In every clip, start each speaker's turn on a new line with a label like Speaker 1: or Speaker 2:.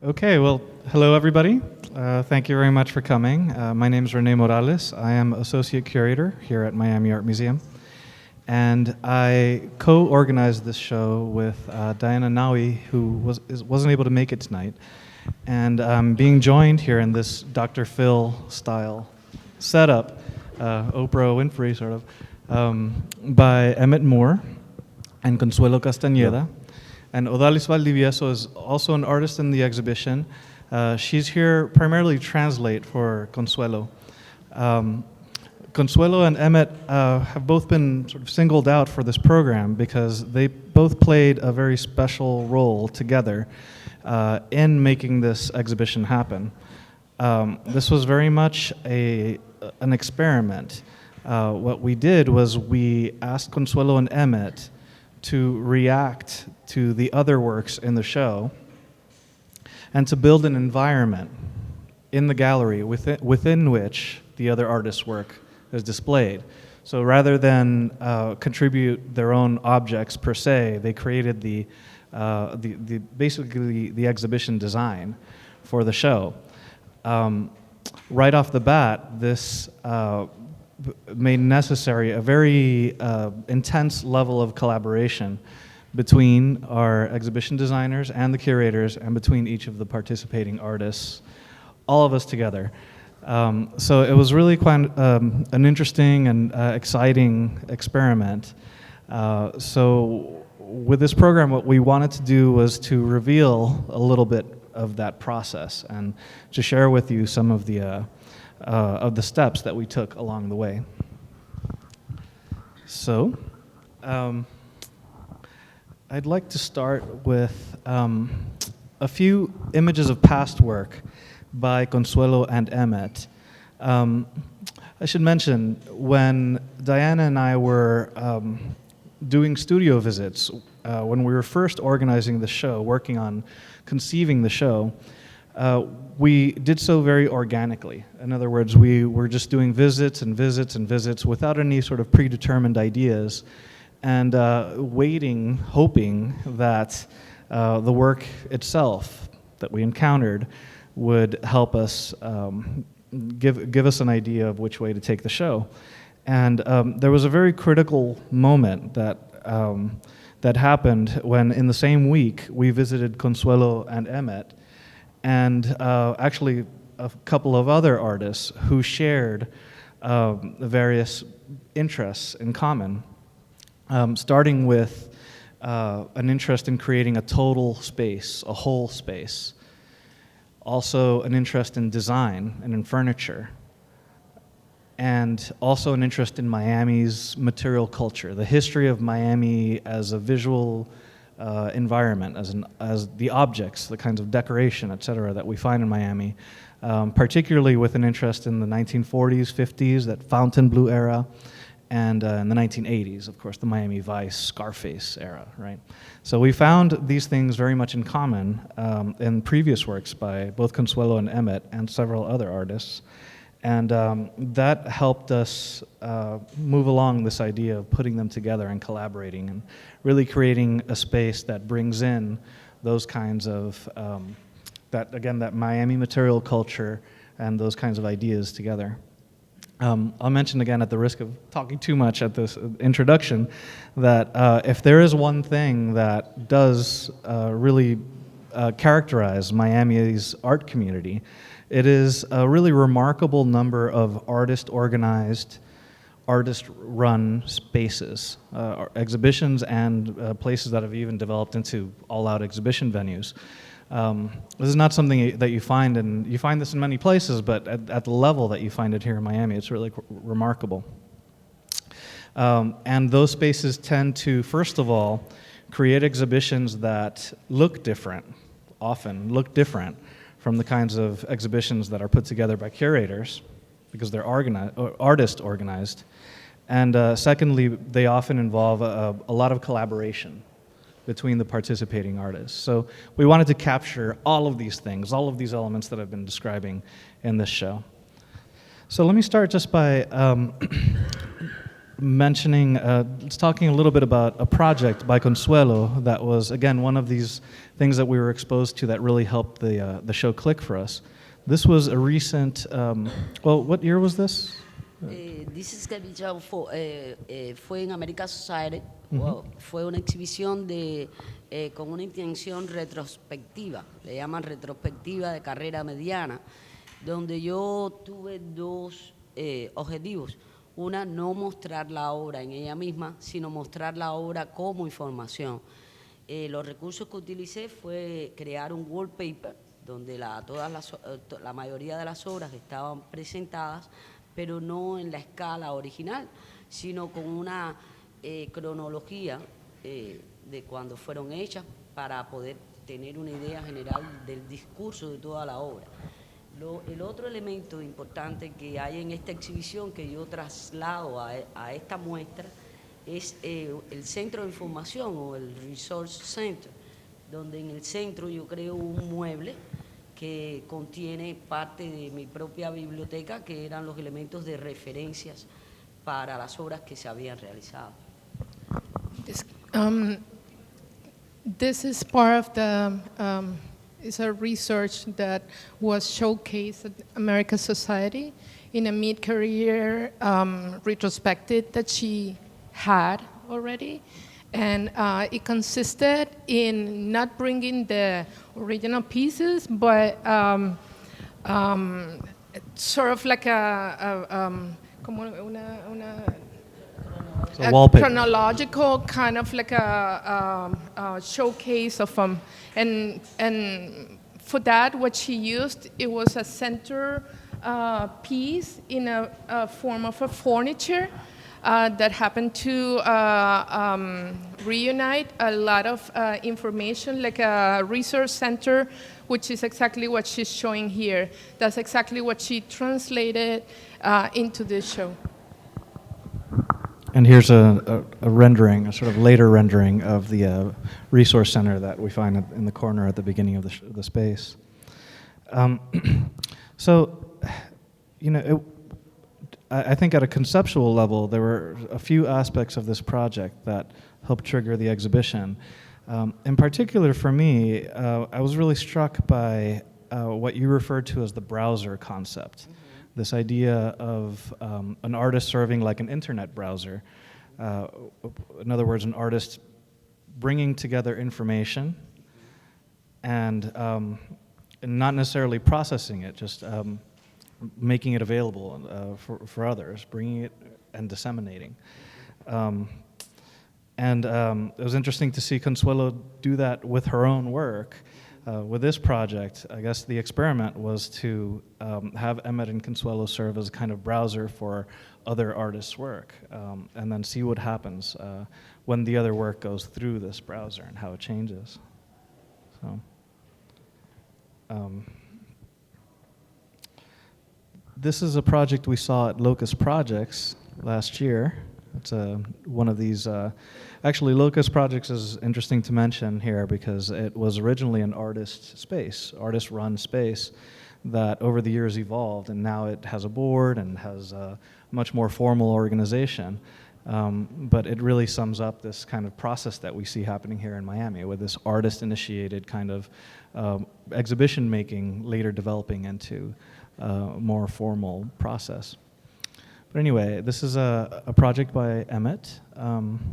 Speaker 1: Okay, well, hello everybody. Thank you very much for coming. My name is René Morales. I am Associate Curator here at Miami Art Museum. And I co-organized this show with Diana Nawi, who wasn't able to make it tonight. And I'm being joined here in this Dr. Phil style setup, Oprah Winfrey sort of, by Emmett and Consuelo Castañeda. And Odalis Valdivieso is also an artist in the exhibition. She's here primarily to translate for Consuelo. Consuelo and Emmett have both been sort of singled out for this program because they both played a very special role together in making this exhibition happen. This was very much an experiment. What we did was we asked Consuelo and Emmett to react to the other works in the show and to build an environment in the gallery within which the other artist's work is displayed. So rather than contribute their own objects per se, they created basically the exhibition design for the show. Right off the bat, this made necessary a very intense level of collaboration between our exhibition designers and the curators and between each of the participating artists, all of us together. So it was really quite an interesting and exciting experiment. So with this program, what we wanted to do was to reveal a little bit of that process and to share with you some of the steps that we took along the way. So, I'd like to start with a few images of past work by Consuelo and Emmett. I should mention, when Diana and I were doing studio visits, when we were first organizing the show, working on conceiving the show, we did so very organically. In other words, we were just doing visits and visits and visits without any sort of predetermined ideas, and waiting, hoping that the work itself that we encountered would help us give us an idea of which way to take the show. And there was a very critical moment that happened when, in the same week, we visited Consuelo and Emmett, and actually a couple of other artists who shared various interests in common, starting with an interest in creating a total space, a whole space. Also an interest in design and in furniture, and also an interest in Miami's material culture, the history of Miami as a visual environment, as the objects, the kinds of decoration, et cetera, that we find in Miami, particularly with an interest in the 1940s, 50s, that fountain blue era, and in the 1980s, of course, the Miami Vice, Scarface era, right? So we found these things very much in common in previous works by both Consuelo and Emmett and several other artists. And that helped us move along this idea of putting them together and collaborating and really creating a space that brings in those kinds of, that Miami material culture and those kinds of ideas together. I'll mention again, at the risk of talking too much at this introduction, that if there is one thing that does really characterize Miami's art community, it is a really remarkable number of artist-organized, artist-run spaces, exhibitions, and places that have even developed into all-out exhibition venues. This is not something that you find, and you find this in many places, but at the level that you find it here in Miami, it's really remarkable. And those spaces tend to, first of all, create exhibitions that look different, often look different from the kinds of exhibitions that are put together by curators, because they're artist organized. And secondly, they often involve a lot of collaboration between the participating artists. So we wanted to capture all of these things, all of these elements that I've been describing in this show. So let me start just by mentioning, talking a little bit about a project by Consuelo that was, again, one of these things that we were exposed to that really helped the show click for us. This was a recent, well, what year was this?
Speaker 2: This exhibition fue en American Society. Well, fue una exhibición con una intención retrospectiva, le llaman retrospectiva de carrera mediana, donde yo tuve dos objetivos. Una, no mostrar la obra en ella misma, sino mostrar la obra como información. Los recursos que utilicé fue crear un wallpaper, donde la mayoría de las obras estaban presentadas, pero no en la escala original, sino con una cronología de cuando fueron hechas para poder tener una idea general del discurso de toda la obra. El otro elemento importante que hay en esta exhibición que yo traslado a esta muestra es el centro de información o el Resource Center, donde en el centro yo creo un mueble que contiene parte de mi propia biblioteca, que eran los elementos de referencias para las obras que se habían realizado.
Speaker 3: This is part of the it's a research that was showcased at American Society in a mid-career retrospective that she had already. And it consisted in not bringing the original pieces, but sort of like a chronological kind of like a showcase of them. And for that, what she used, it was a center piece in a form of a furniture that happened to reunite a lot of information, like a research center, which is exactly what she's showing here. That's exactly what she translated into this show.
Speaker 1: And here's a rendering, a sort of later rendering of the resource center that we find in the corner at the beginning of the space. So, you know, I think at a conceptual level, there were a few aspects of this project that helped trigger the exhibition. In particular, for me, I was really struck by what you referred to as the browser concept. This idea of an artist serving like an internet browser. In other words, an artist bringing together information and not necessarily processing it, just making it available for others, bringing it and disseminating. And it was interesting to see Consuelo do that with her own work. With this project, I guess the experiment was to have Emmett and Consuelo serve as a kind of browser for other artists' work, and then see what happens when the other work goes through this browser and how it changes. So, this is a project we saw at Locust Projects last year. It's one of these, actually Locust Projects is interesting to mention here because it was originally an artist space, artist-run space that over the years evolved, and now it has a board and has a much more formal organization. But it really sums up this kind of process that we see happening here in Miami with this artist-initiated kind of exhibition making later developing into a more formal process. But anyway, this is a project by Emmett. Emmett,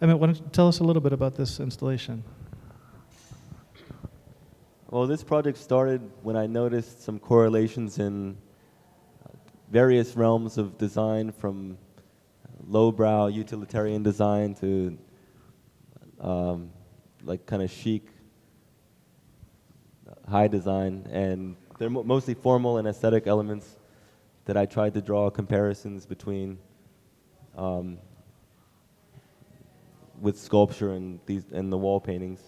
Speaker 1: why don't you tell us a little bit about this installation?
Speaker 4: Well, this project started when I noticed some correlations in various realms of design, from lowbrow utilitarian design to like kind of chic high design, and they're mostly formal and aesthetic elements that I tried to draw comparisons between with sculpture and the wall paintings.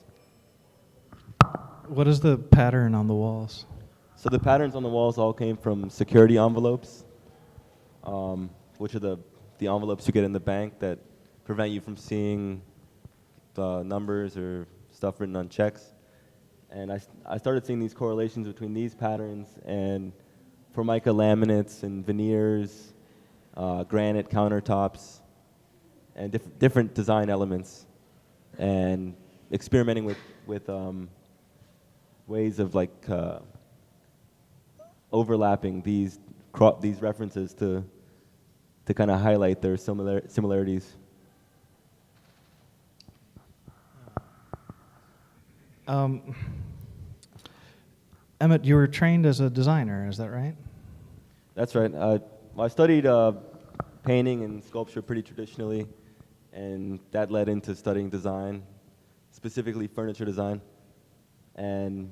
Speaker 1: What is the pattern on the walls?
Speaker 4: So the patterns on the walls all came from security envelopes, which are the envelopes you get in the bank that prevent you from seeing the numbers or stuff written on checks. And I started seeing these correlations between these patterns and Formica laminates and veneers, granite countertops, and different design elements, and experimenting with ways of like overlapping these references to kind of highlight their similarities.
Speaker 1: Emmett, you were trained as a designer, is that right?
Speaker 4: That's right. I studied painting and sculpture pretty traditionally, and that led into studying design, specifically furniture design. And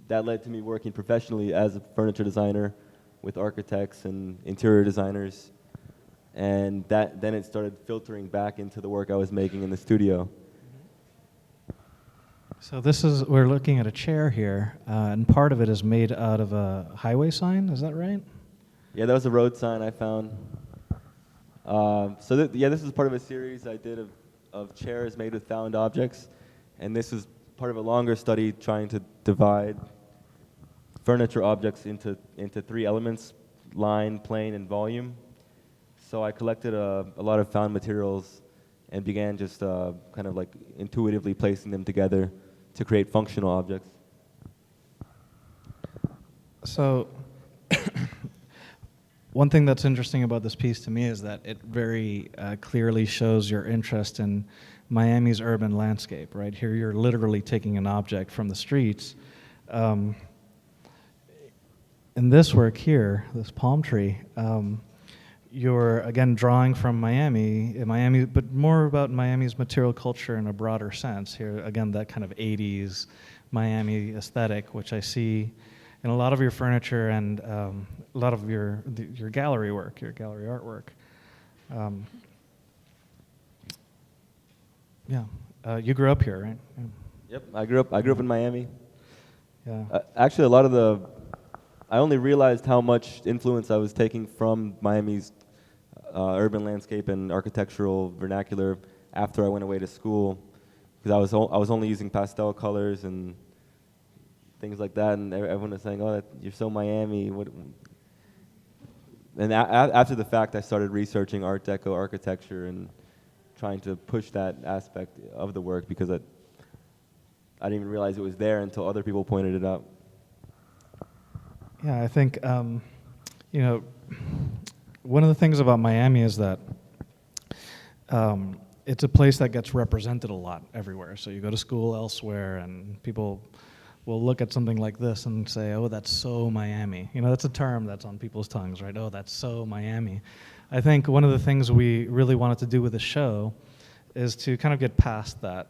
Speaker 4: that led to me working professionally as a furniture designer with architects and interior designers. And then it started filtering back into the work I was making in the studio.
Speaker 1: So we're looking at a chair here, and part of it is made out of a highway sign, is that right?
Speaker 4: Yeah, that was a road sign I found. This is part of a series I did of chairs made with found objects, and this is part of a longer study trying to divide furniture objects into three elements: line, plane, and volume. So I collected a lot of found materials and began just kind of like intuitively placing them together to create functional objects.
Speaker 1: So one thing that's interesting about this piece to me is that it very clearly shows your interest in Miami's urban landscape, right? Here you're literally taking an object from the streets. In this work here, this palm tree, you're again drawing from Miami, but more about Miami's material culture in a broader sense. Here again, that kind of 80s Miami aesthetic, which I see in a lot of your furniture and a lot of your gallery work, your gallery artwork. You grew up here, right? Yeah.
Speaker 4: Yep, I grew up in Miami.
Speaker 1: Yeah.
Speaker 4: Actually, I only realized how much influence I was taking from Miami's urban landscape and architectural vernacular after I went away to school, because I was only using pastel colors and things like that, and everyone was saying, "Oh, you're so Miami." And after the fact, I started researching Art Deco architecture and trying to push that aspect of the work, because I didn't even realize it was there until other people pointed it out.
Speaker 1: Yeah, I think, one of the things about Miami is that it's a place that gets represented a lot everywhere. So you go to school elsewhere, and people will look at something like this and say, "Oh, that's so Miami." That's a term that's on people's tongues, right? "Oh, that's so Miami." I think one of the things we really wanted to do with the show is to kind of get past that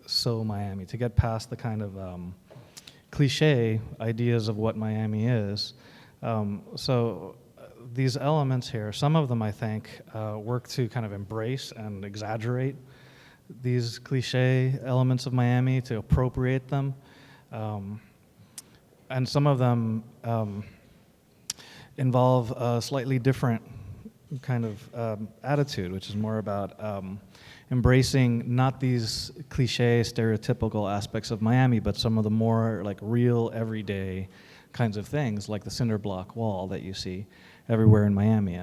Speaker 1: "so Miami," to get past the kind of cliche ideas of what Miami is. These elements here, some of them I think work to kind of embrace and exaggerate these cliche elements of Miami, to appropriate them. And some of them involve a slightly different kind of attitude, which is more about embracing not these cliche, stereotypical aspects of Miami, but some of the more like real, everyday kinds of things, like the cinder block wall that you see everywhere in Miami.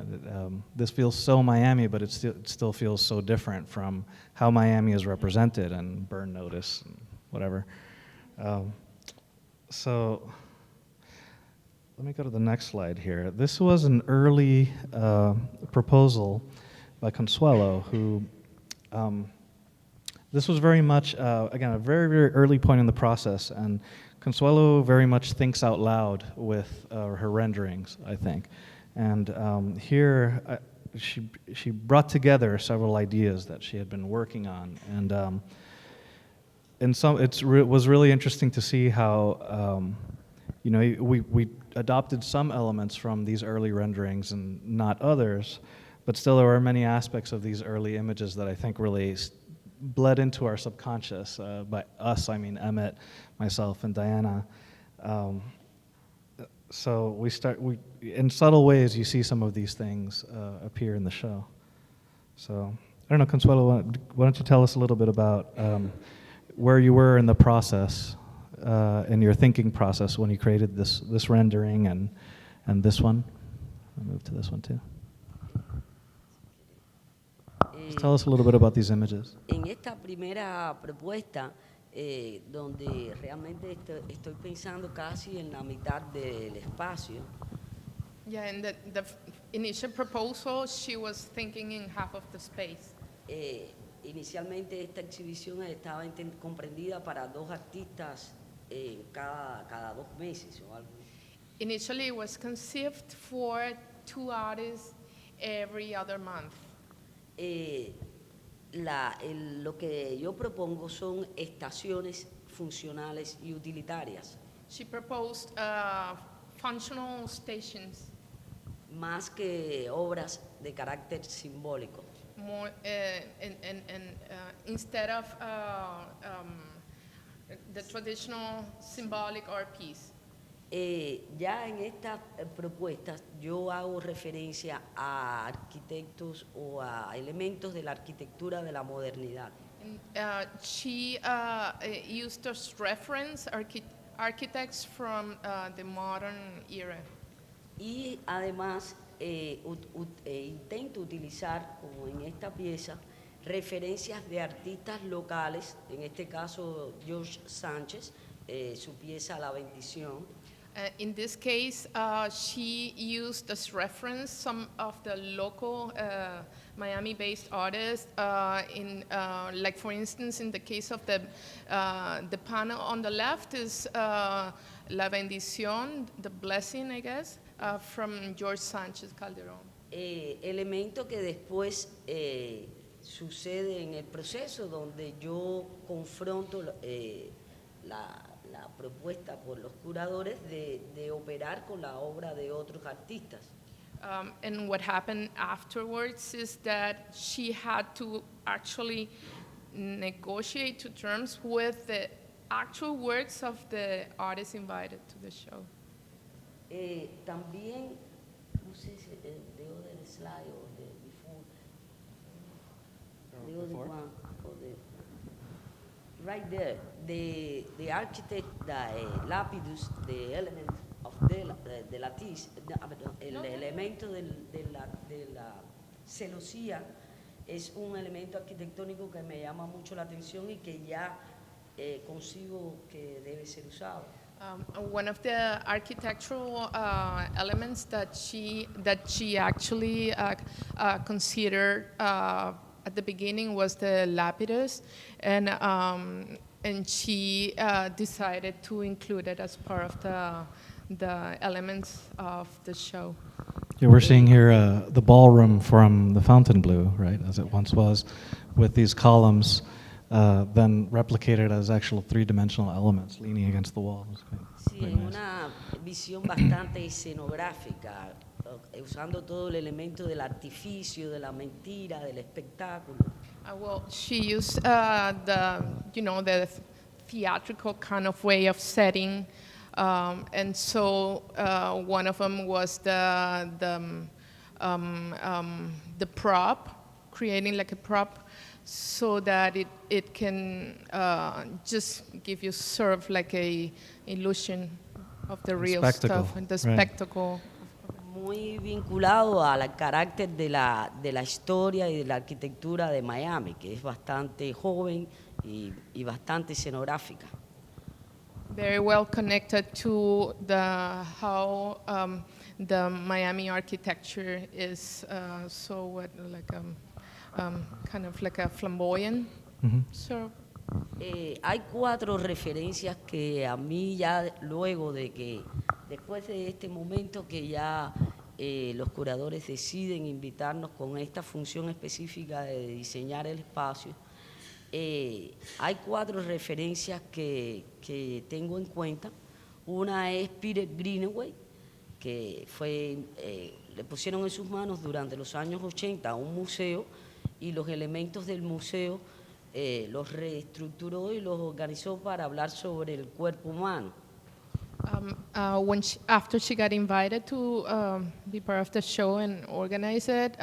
Speaker 1: This feels so Miami, but it still feels so different from how Miami is represented in Burn Notice and whatever. So let me go to the next slide here. This was an early proposal by Consuelo, who this was very much, again, a very, very early point in the process, and Consuelo very much thinks out loud with her renderings, I think. And here, she brought together several ideas that she had been working on, and some was really interesting to see how we adopted some elements from these early renderings and not others, but still there were many aspects of these early images that I think really bled into our subconscious. By us, I mean Emmett, myself, and Diana. So in subtle ways, you see some of these things appear in the show. So I don't know, Consuelo, why don't you tell us a little bit about where you were in the process, in your thinking process when you created this rendering and this one. I'll move to this one too. tell us a little bit about these images?
Speaker 2: En esta primera propuesta, donde realmente estoy pensando casi en la mitad del espacio,
Speaker 3: Yeah, in the initial proposal, she was thinking in half of the space.
Speaker 2: inicialmente esta exhibición estaba comprendida para 2 artistas cada 2 meses o algo.
Speaker 3: Initially, it was conceived for 2 artists every other month.
Speaker 2: Lo que yo propongo son estaciones funcionales y utilitarias,
Speaker 3: She proposed functional stations,
Speaker 2: más que obras de carácter simbólico.
Speaker 3: more, instead of the traditional symbolic art piece.
Speaker 2: Ya en estas propuestas yo hago referencia a arquitectos o a elementos de la arquitectura de la modernidad.
Speaker 3: And, she used as reference architects from the modern era.
Speaker 2: Y además intento utilizar, como en esta pieza, referencias de artistas locales, en este caso George Sánchez, su pieza La Bendición.
Speaker 3: In this case, she used as reference some of the local Miami-based artists. Like for instance, in the case of the panel on the left is La Bendición, the blessing, I guess, from George Sánchez Calderón.
Speaker 2: Elemento que después sucede en el proceso donde yo confronto la propuesta por los curadores de operar con la obra de otros artistas.
Speaker 3: And what happened afterwards is that she had to actually negotiate to terms with the actual works of the artists invited to the show.
Speaker 2: También, no sé si the other slide or the before, the other one, or the right there, the architect, the lapidus, the element of the lattice, el elemento de la celosía es un elemento arquitectónico que me llama mucho la atención y que ya concibo que debe ser usado.
Speaker 3: One of the architectural elements that she actually considered at the beginning was the lapidus, and she decided to include it as part of the elements of the show.
Speaker 1: Yeah, we're seeing here the ballroom from the Fontainebleau, right, as it once was, with these columns then replicated as actual 3-dimensional elements leaning against the wall.
Speaker 2: Sí, en una visión bastante escenográfica, usando todo el elemento del artificio, de la mentira, del espectáculo.
Speaker 3: Well, she used the theatrical kind of way of setting, and so one of them was the prop, creating like a prop, so that it can just give you sort of like a illusion of the real stuff and the spectacle.
Speaker 2: Muy vinculado al carácter de la historia y de la arquitectura de Miami, que es bastante joven y bastante escenográfica.
Speaker 3: Very well connected to how the Miami architecture is kind of like a flamboyant.
Speaker 1: Mm-hmm.
Speaker 3: So,
Speaker 2: hay 4 referencias que a mí ya luego después de este momento que ya los curadores deciden invitarnos con esta función específica de diseñar el espacio, hay 4 referencias que tengo en cuenta. Una es Peter Greenaway, que le pusieron en sus manos durante los años 80 un museo, y los elementos del museo los reestructuró y los organizó para hablar sobre el cuerpo humano.
Speaker 3: After she got invited to be part of the show and organize it,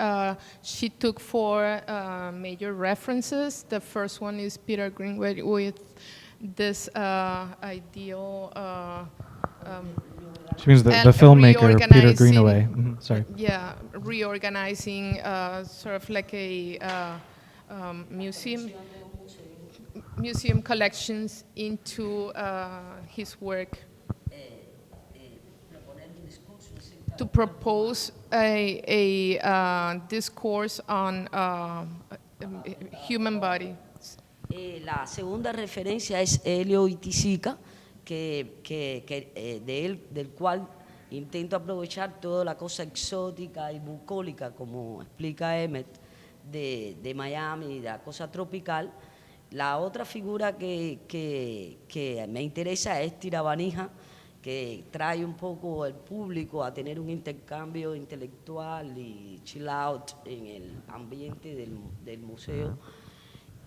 Speaker 3: she took 4 major references. The first one is Peter Greenaway with this ideal.
Speaker 1: She means the filmmaker Peter Greenaway. Mm-hmm. Sorry.
Speaker 3: Yeah, reorganizing sort of like a museum collections into his work, to propose a discourse on human body.
Speaker 2: La segunda referencia es Helio Itisica, del cual intento aprovechar toda la cosa exótica y bucólica, como explica Emmett, de Miami, de la cosa tropical. La otra figura que me interesa es Tirabanija, que trae un poco al público a tener un intercambio intelectual y chill out en el ambiente del museo.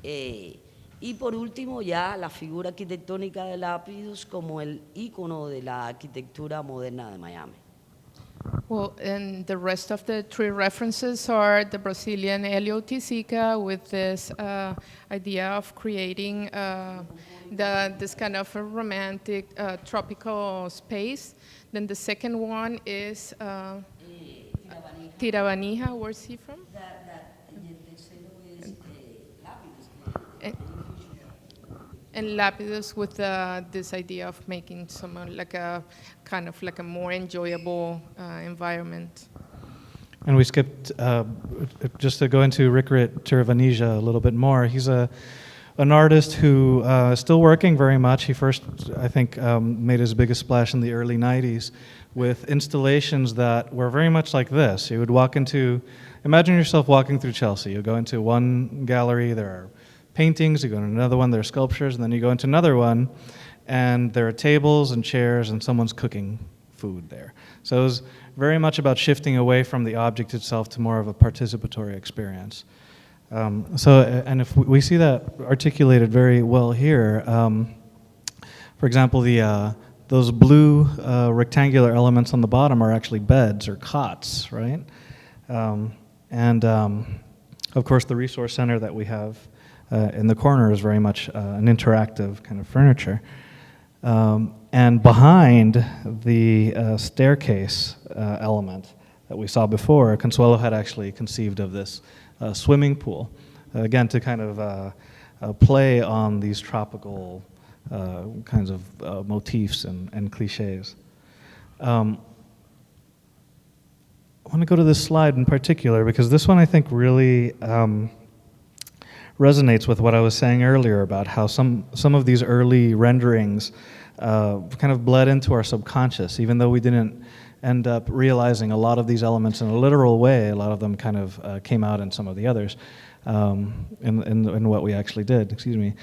Speaker 2: Y por último ya la figura arquitectónica de Lapidus como el ícono de la arquitectura moderna de Miami.
Speaker 3: Well, and the rest of the three references are the Brazilian Helio Tisica with this idea of creating this kind of a romantic tropical space. Then the second one is Tirabanija. Where's he from? And Lapidus with this idea of making some like a kind of like a more enjoyable environment.
Speaker 1: And we skipped, just to go into Ricret Tiravanija a little bit more, he's an artist who is still working very much. He first, I think, made his biggest splash in the early 90s with installations that were very much like this. You would walk into, imagine yourself walking through Chelsea. You go into one gallery, there are paintings, you go to another one, there are sculptures, and then you go into another one, and there are tables and chairs, and someone's cooking food there. So it was very much about shifting away from the object itself to more of a participatory experience. And if we see that articulated very well here, for example, those blue rectangular elements on the bottom are actually beds or cots, right? Of course, the resource center that we have in the corner is very much an interactive kind of furniture. And behind the staircase element that we saw before, Consuelo had actually conceived of this swimming pool, again, to kind of play on these tropical kinds of motifs and cliches. I want to go to this slide in particular because this one I think really resonates with what I was saying earlier about how some of these early renderings kind of bled into our subconscious, even though we didn't end up realizing a lot of these elements in a literal way. A lot of them kind of came out in some of the others, in what we actually did. Excuse me.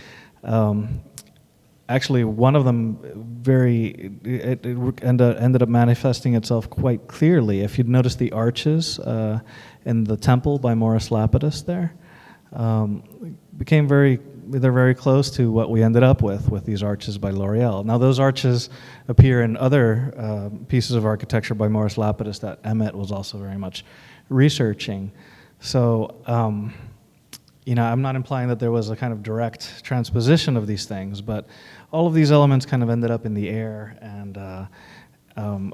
Speaker 1: Actually, one of them it ended up manifesting itself quite clearly. If you'd notice the arches in the temple by Morris Lapidus there, they're very close to what we ended up with these arches by L'Oreal. Now those arches appear in other pieces of architecture by Morris Lapidus that Emmett was also very much researching. So, I'm not implying that there was a kind of direct transposition of these things, but all of these elements kind of ended up in the air, and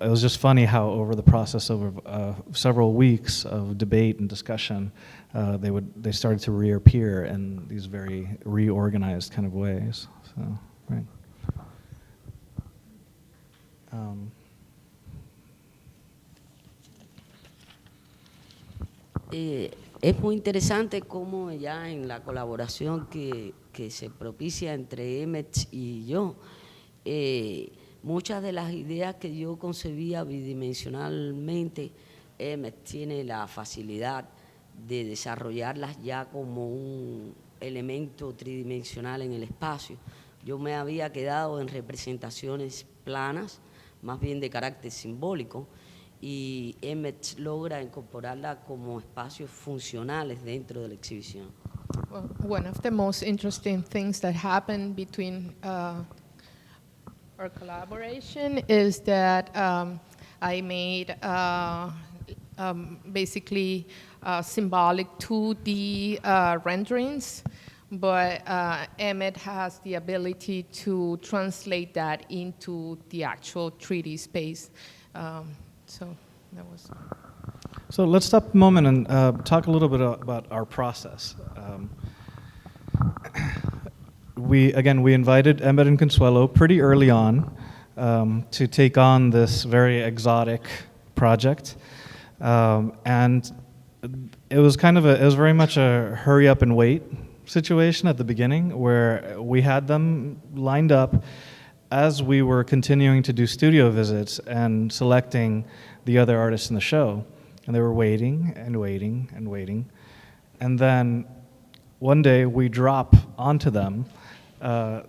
Speaker 1: it was just funny how over the process of several weeks of debate and discussion, they started to reappear in these very reorganized kind of ways. So, right.
Speaker 2: Es muy interesante cómo ya en la colaboración que se propicia entre Emmett y yo, muchas de las ideas que yo concebía bidimensionalmente, Emmett tiene la facilidad de desarrollarlas ya como un elemento tridimensional en el espacio. Yo me había quedado en representaciones planas, más bien de carácter simbólico, y Emmett logra incorporarla como espacios funcionales dentro de la exhibición.
Speaker 3: Well, one of the most interesting things that happened between our collaboration is that I made basically symbolic 2D renderings, but Emmett has the ability to translate that into the actual 3D space. So that was.
Speaker 1: So let's stop a moment and talk a little bit about our process. we invited Emmett and Consuelo pretty early on to take on this very exotic project, and it was very much a hurry up and wait situation at the beginning, where we had them lined up as we were continuing to do studio visits and selecting the other artists in the show, and they were waiting and waiting and waiting, and then one day we drop onto them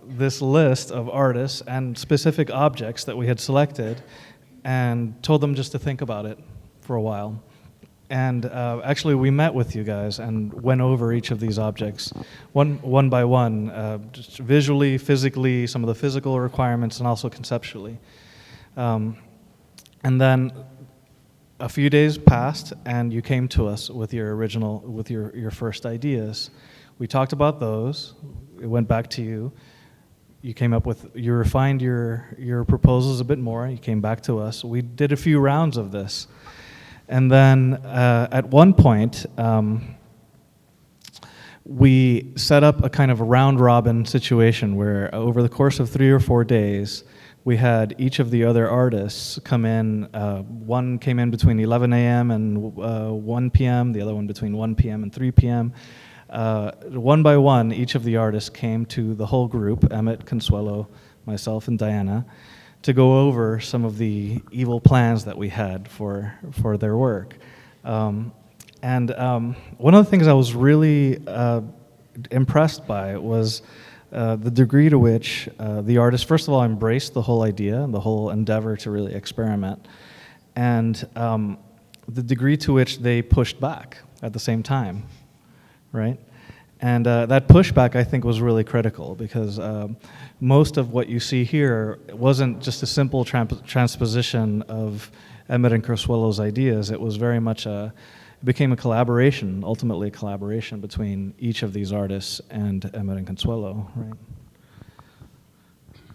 Speaker 1: this list of artists and specific objects that we had selected, and told them just to think about it for a while. And actually, we met with you guys and went over each of these objects one by one, just visually, physically, some of the physical requirements, and also conceptually. And then a few days passed, and you came to us with your your first ideas. We talked about those. It went back to you. You refined your proposals a bit more. You came back to us. We did a few rounds of this. And then at one point, we set up a kind of a round-robin situation where over the course of 3 or 4 days, we had each of the other artists come in. One came in between 11 a.m. and 1 p.m., the other one between 1 p.m. and 3 p.m. One by one, each of the artists came to the whole group, Emmett, Consuelo, myself, and Diana, to go over some of the evil plans that we had for their work. One of the things I was really impressed by was the degree to which the artists, first of all, embraced the whole idea and the whole endeavor to really experiment, and the degree to which they pushed back at the same time, right? And that pushback, I think, was really critical, because most of what you see here wasn't just a simple transposition of Emmett and Consuelo's ideas. It was very much it became a collaboration, ultimately a collaboration between each of these artists and Emmett and Consuelo, right?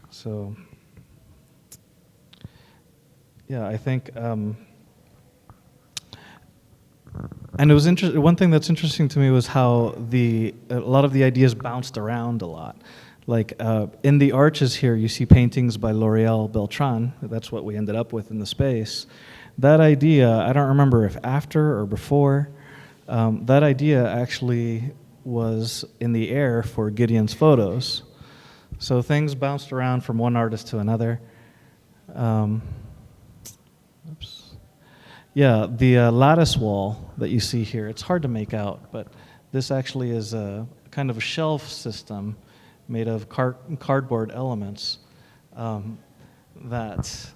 Speaker 1: So, yeah, I think, and it was interesting. One thing that's interesting to me was how a lot of the ideas bounced around a lot. Like in the arches here, you see paintings by L'Oreal Beltran. That's what we ended up with in the space. That idea, I don't remember if after or before, that idea actually was in the air for Gideon's photos. So things bounced around from one artist to another. Oops. Yeah, the lattice wall that you see here, it's hard to make out, but this actually is a kind of a shelf system made of cardboard elements that,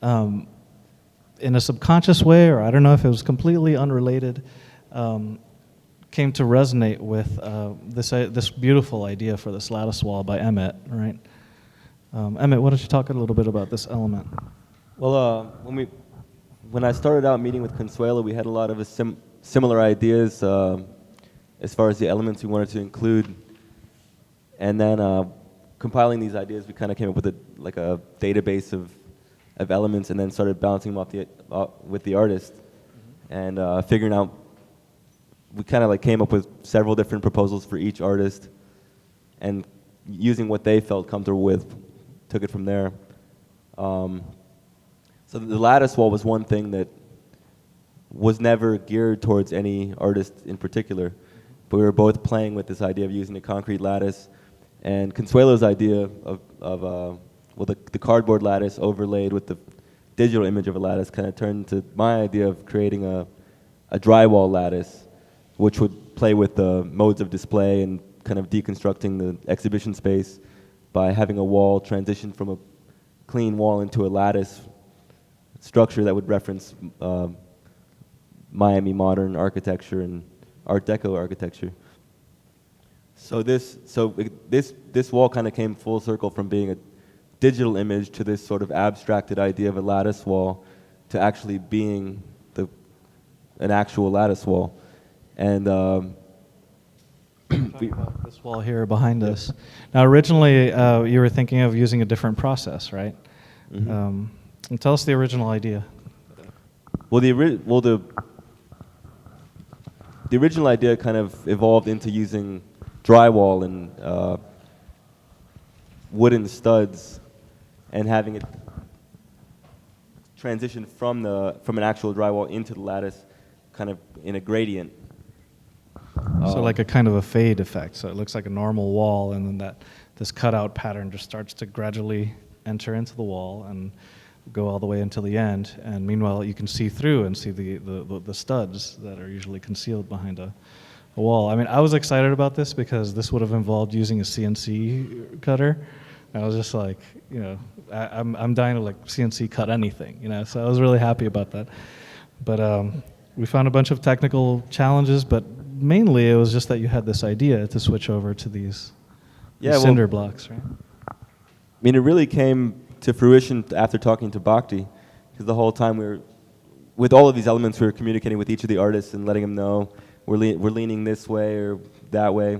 Speaker 1: in a subconscious way, or I don't know if it was completely unrelated, came to resonate with this beautiful idea for this lattice wall by Emmett, right? Emmett, why don't you talk a little bit about this element?
Speaker 4: Well, when I started out meeting with Consuelo, we had a lot of similar ideas as far as the elements we wanted to include. And then compiling these ideas, we kind of came up with a database of elements, and then started balancing them off with the artist, and figuring out. We kind of came up with several different proposals for each artist, and using what they felt comfortable with, took it from there. So the lattice wall was one thing that was never geared towards any artist in particular, but we were both playing with this idea of using a concrete lattice, and Consuelo's idea of the cardboard lattice overlaid with the digital image of a lattice kind of turned into my idea of creating a drywall lattice, which would play with the modes of display and kind of deconstructing the exhibition space by having a wall transition from a clean wall into a lattice structure that would reference Miami modern architecture and Art Deco architecture. So this wall kind of came full circle from being a digital image to this sort of abstracted idea of a lattice wall to actually being an actual lattice wall. And
Speaker 1: this wall here behind us. Now, originally, you were thinking of using a different process, right? Mm-hmm. And tell us the original idea.
Speaker 4: Well, the original idea kind of evolved into using drywall wooden studs and having it transition from an actual drywall into the lattice, kind of in a gradient.
Speaker 1: So like a kind of a fade effect. So it looks like a normal wall, and then this cutout pattern just starts to gradually enter into the wall and go all the way until the end. And meanwhile, you can see through and see the studs that are usually concealed behind a wall. I mean, I was excited about this because this would have involved using a CNC cutter. And I was just like, you know, I'm dying to like CNC cut anything, you know. So I was really happy about that. But we found a bunch of technical challenges, but mainly it was just that you had this idea to switch over to these cinder blocks, right?
Speaker 4: I mean, it really came to fruition after talking to Bhakti, because the whole time with all of these elements, we were communicating with each of the artists and letting them know we're leaning this way or that way.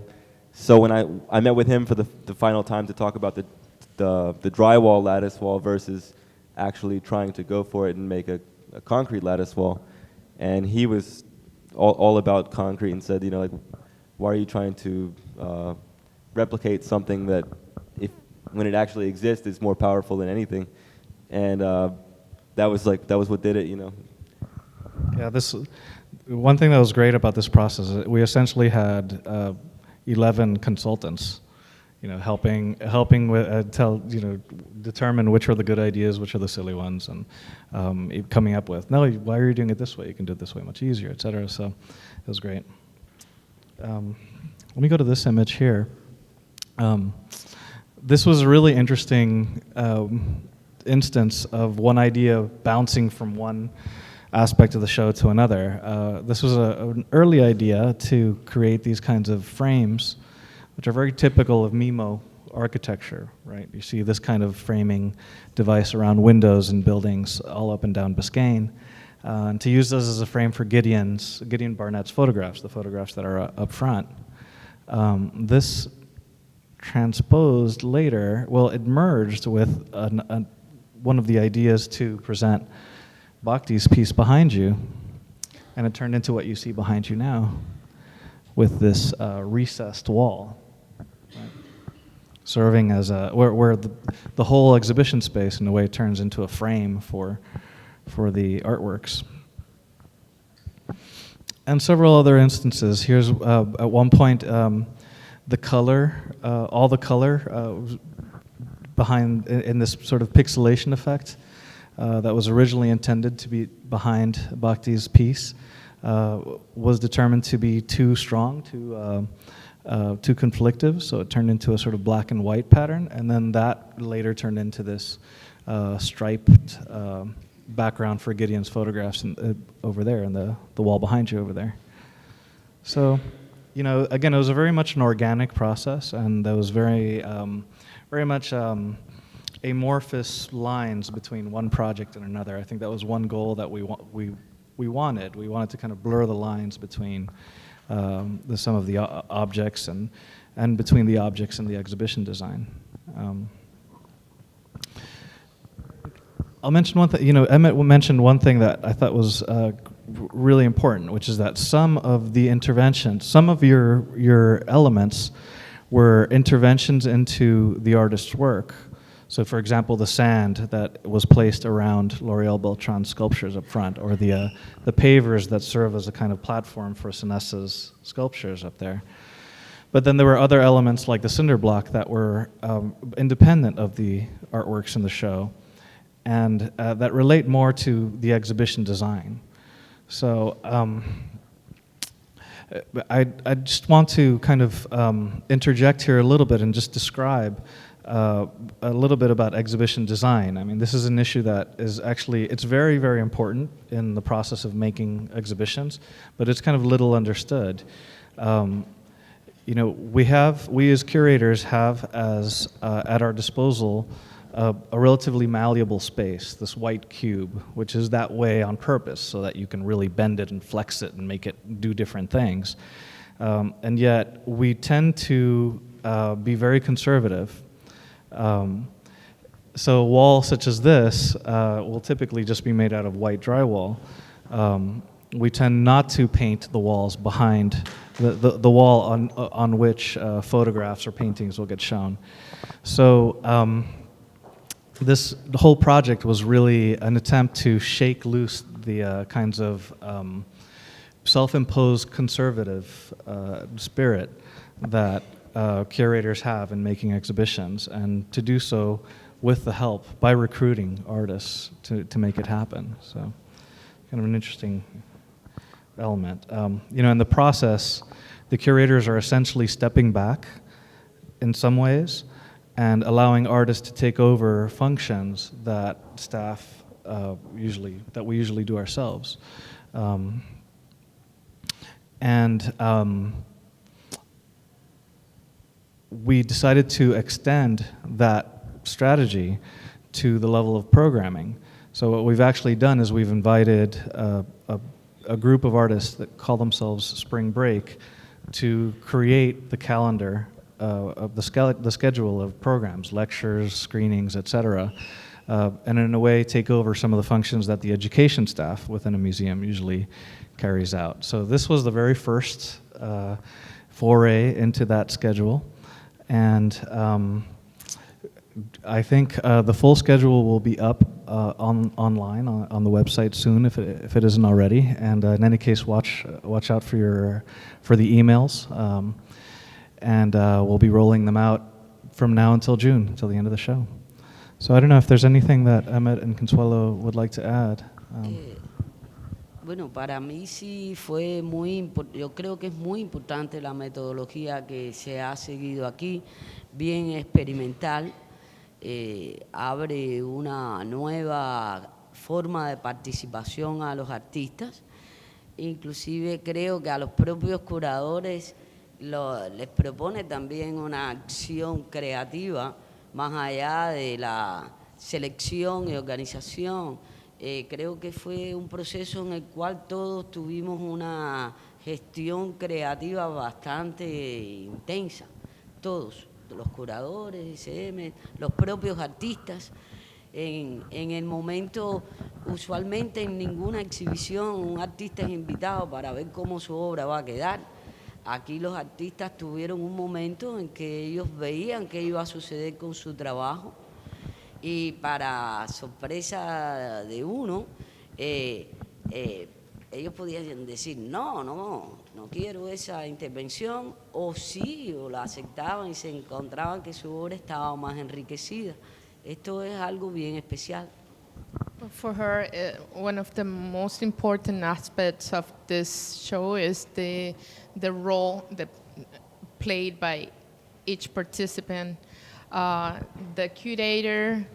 Speaker 4: So when I met with him for the final time to talk about the drywall lattice wall versus actually trying to go for it and make a concrete lattice wall, and he was all about concrete and said, you know, like, why are you trying to replicate something that, when it actually exists, is more powerful than anything? And that was what did it, you know.
Speaker 1: Yeah, one thing that was great about this process is we essentially had 11 consultants, you know, helping with determine which are the good ideas, which are the silly ones, and coming up with, no, why are you doing it this way? You can do it this way much easier, et cetera. So it was great. Let me go to this image here. This was a really interesting instance of one idea bouncing from one aspect of the show to another. This was an early idea to create these kinds of frames, which are very typical of MIMO architecture, right? You see this kind of framing device around windows and buildings all up and down Biscayne. And to use those as a frame for Gideon Barnett's photographs, the photographs that are up front. This transposed later, well, it merged with one of the ideas to present Bhakti's piece behind you, and it turned into what you see behind you now with this recessed wall, right? Serving as where the whole exhibition space in a way turns into a frame for the artworks. And several other instances. Here's at one point the color, all the color behind in this sort of pixelation effect that was originally intended to be behind Bhakti's piece was determined to be too strong, too conflictive, so it turned into a sort of black and white pattern, and then that later turned into this striped background for Gideon's photographs over there, and the wall behind you over there. So, you know, again, it was very much an organic process, and there was very much amorphous lines between one project and another. I think that was one goal that we wanted. We wanted to kind of blur the lines between some of the objects and between the objects and the exhibition design. I'll mention one thing. You know, Emmett mentioned one thing that I thought was really important, which is that some of the interventions, some of your elements were interventions into the artist's work. So, for example, the sand that was placed around L'Oreal Beltran's sculptures up front, or the pavers that serve as a kind of platform for Sinessa's sculptures up there. But then there were other elements like the cinder block that were independent of the artworks in the show, and that relate more to the exhibition design. So I just want to kind of interject here a little bit and just describe a little bit about exhibition design. I mean, this is an issue that is actually, it's very, very important in the process of making exhibitions, but it's kind of little understood. You know, we as curators have at our disposal a relatively malleable space, this white cube, which is that way on purpose so that you can really bend it and flex it and make it do different things. And yet we tend to be very conservative. So a wall such as this will typically just be made out of white drywall. We tend not to paint the walls behind the wall on which photographs or paintings will get shown. So the whole project was really an attempt to shake loose the kinds of self-imposed conservative spirit that curators have in making exhibitions, and to do so with the help by recruiting artists to make it happen. So kind of an interesting element. In the process, the curators are essentially stepping back in some ways and allowing artists to take over functions that staff we usually do ourselves. We decided to extend that strategy to the level of programming. So what we've actually done is we've invited a group of artists that call themselves Spring Break to create the calendar of the schedule of programs, lectures, screenings, etc., and in a way take over some of the functions that the education staff within a museum usually carries out. So this was the very first foray into that schedule, and I think the full schedule will be up online on the website soon if it isn't already. And in any case, watch out for the emails, and we'll be rolling them out from now until June, until the end of the show. So I don't know if there's anything that Emmett and Consuelo would like to add.
Speaker 2: Bueno, para mí sí fue yo creo que es muy importante la metodología que se ha seguido aquí, bien experimental. Abre una nueva forma de participación a los artistas. Inclusive creo que a los propios curadores les propone también una acción creativa más allá de la selección y organización. Creo que fue un proceso en el cual todos tuvimos una gestión creativa bastante intensa, todos, los curadores, Emmett, los propios artistas. En el momento, usualmente en ninguna exhibición un artista es invitado para ver cómo su obra va a quedar. Aquí los artistas tuvieron un momento en que ellos veían qué iba a suceder con su trabajo, y para sorpresa de uno, ellos podían decir no quiero esa intervención, o sí, o la aceptaban y se encontraban que su obra estaba más enriquecida. Esto es algo bien especial.
Speaker 3: For her, one of the most important aspects of this show is the role played by each participant. The curator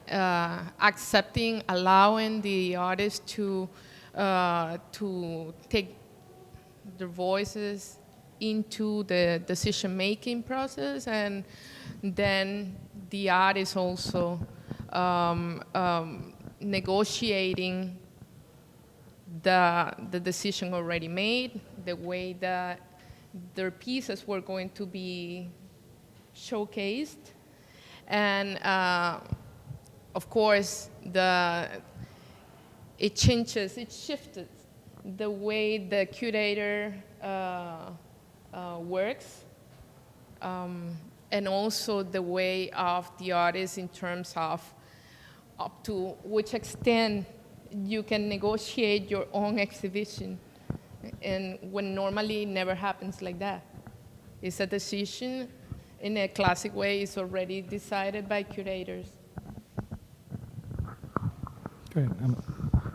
Speaker 3: accepting, allowing the artist to take their voices into the decision-making process, and then the artist also negotiating the decision already made, the way that their pieces were going to be showcased, and of course it shifted the way the curator works, and also the way of the artist in terms of up to which extent you can negotiate your own exhibition, and when normally it never happens like that. It's a decision in a classic way, it's already decided by curators.
Speaker 1: Great.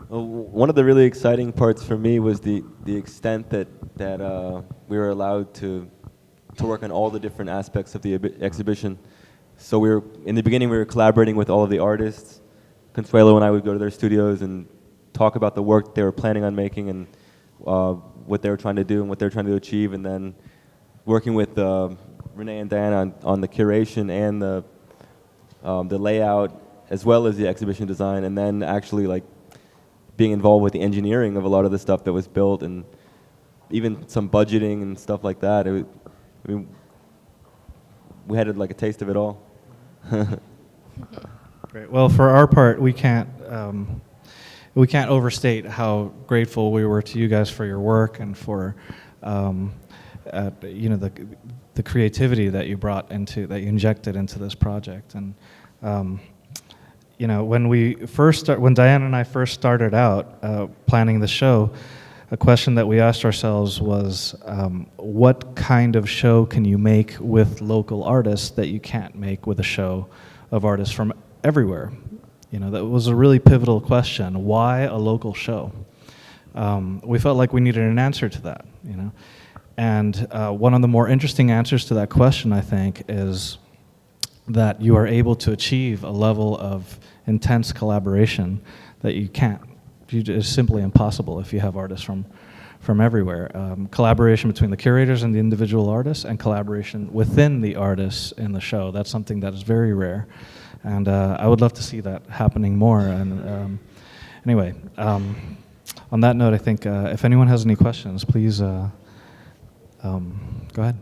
Speaker 4: One of the really exciting parts for me was the extent that we were allowed to work on all the different aspects of the exhibition. So in the beginning we were collaborating with all of the artists. Consuelo and I would go to their studios and talk about the work they were planning on making and what they were trying to do and what they were trying to achieve, and then working with René and Diana on the curation and the layout, as well as the exhibition design, and then actually like being involved with the engineering of a lot of the stuff that was built, and even some budgeting and stuff like that. We had like a taste of it all.
Speaker 1: Great. Well, for our part, we can't overstate how grateful we were to you guys for your work and for at the creativity that you brought into, that you injected into this project. And when Diane and I first started out planning the show, a question that we asked ourselves was, what kind of show can you make with local artists that you can't make with a show of artists from everywhere? That was a really pivotal question. Why a local show? We felt like we needed an answer to that, And one of the more interesting answers to that question, I think, is that you are able to achieve a level of intense collaboration that you can't. It's simply impossible if you have artists from everywhere. Collaboration between the curators and the individual artists, and collaboration within the artists in the show. That's something that is very rare. And I would love to see that happening more. And anyway, on that note, I think if anyone has any questions, please go ahead.